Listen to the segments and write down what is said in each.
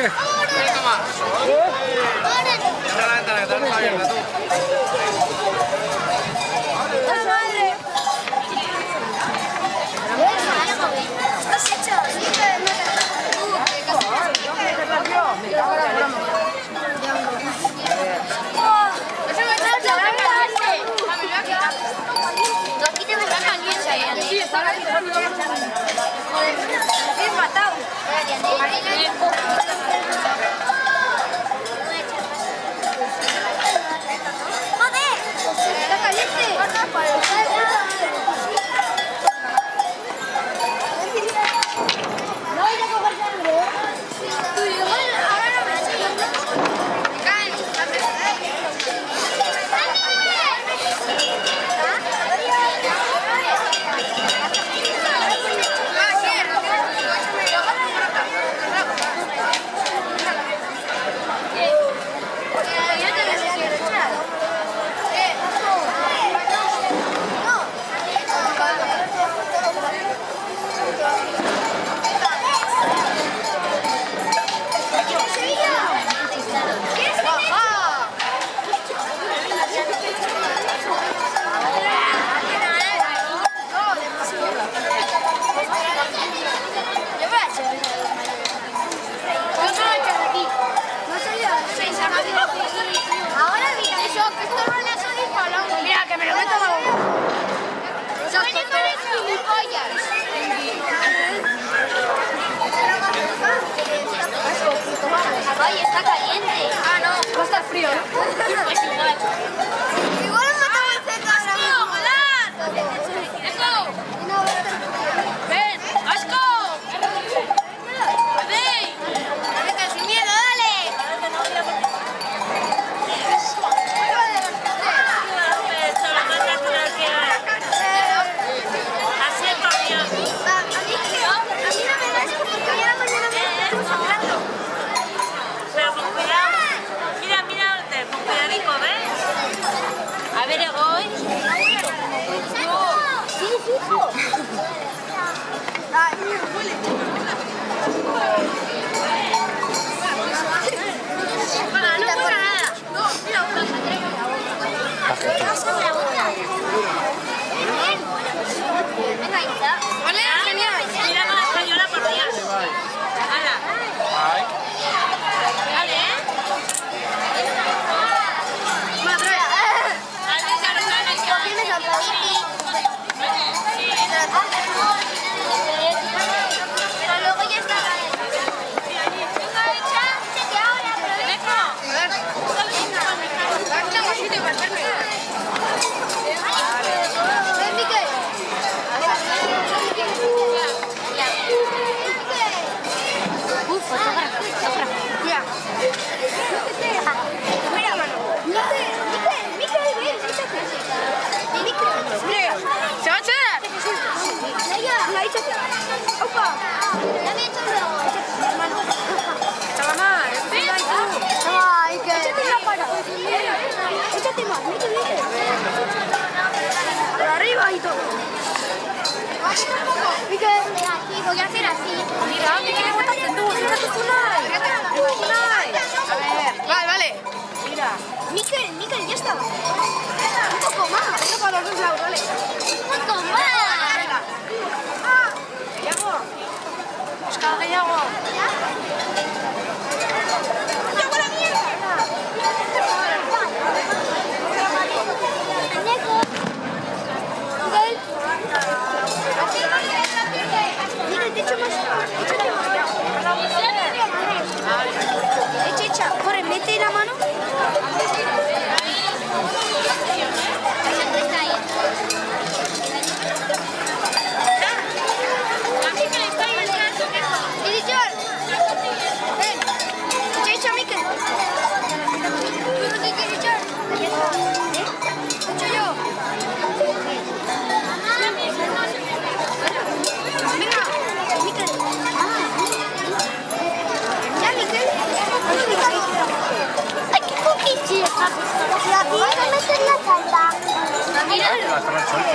qué? Toma. Cierra la ventana, que te vas a abierta tú. Estás hecho. Ay, está caliente. Ah, no. Va a estar frío, ¿no? Pues igual. Igual nos matamos el centro ahora mismo. ¡Ven! ¡Asco! ¡Ven! ¡Venga, sin miedo, dale! A ver, voy. Sí, fijo. No pasa nada. No, mira, venga, ahí está. Vale, genial. Mira con la española por días. Hala. Vale, ¿eh? Pero luego ya está. Venga, echa, que ahora, pero ven, Miquel. Uf, fotógrafo. Mira. Mira, mano. Miquel, ven, échate. Mira, ¿Se va a echar? ahí échate. Opa. Ya me he hecho luego. Échala más. Ay, que... Échate la para. Échate más, Miquel. Por arriba y todo. Miquel. Aquí voy a hacer así. Mira, Miquel, ¿qué estás haciendo? Fíjate tu Vale. Mira. Miquel, ya está. Un poco más. Esto para los dos lados, vale. Un poco más. Venga. Yago. Busca de Yago. Miquel, te echo más. Echa. Corre, mete la mano.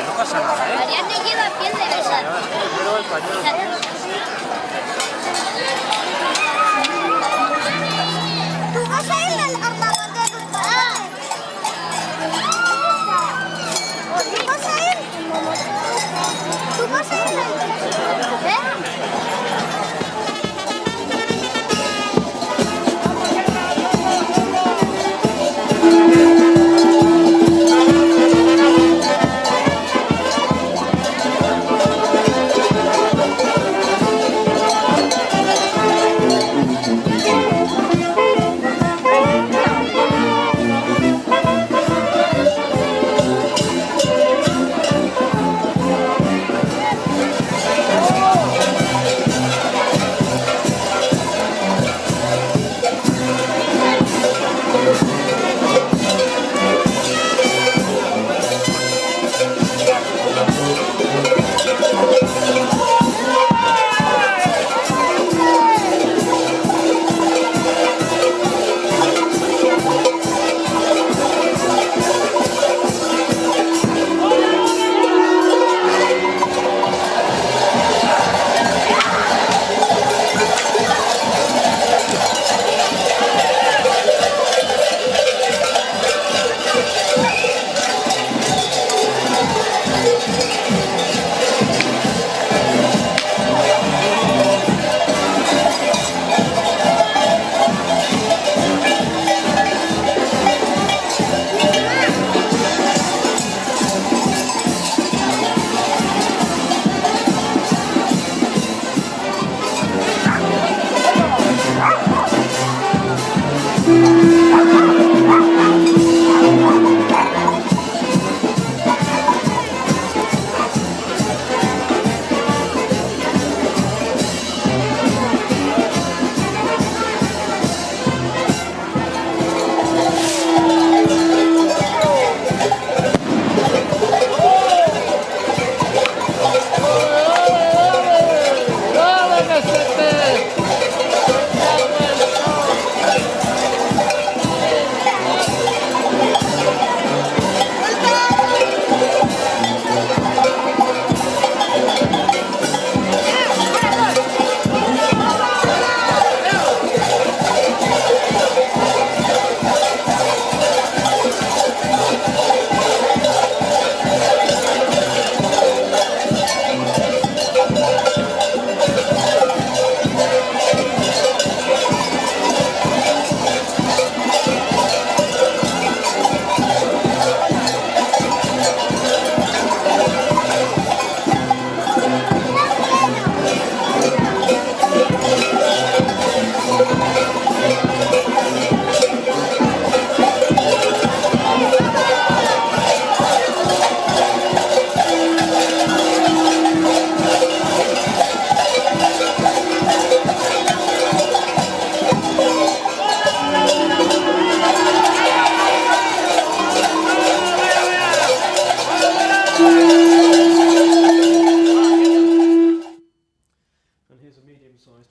No pasa nada, ¿eh? Ariadne lleva piel de besar. Yo llevo el pañuelo.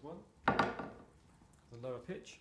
one, the lower pitch.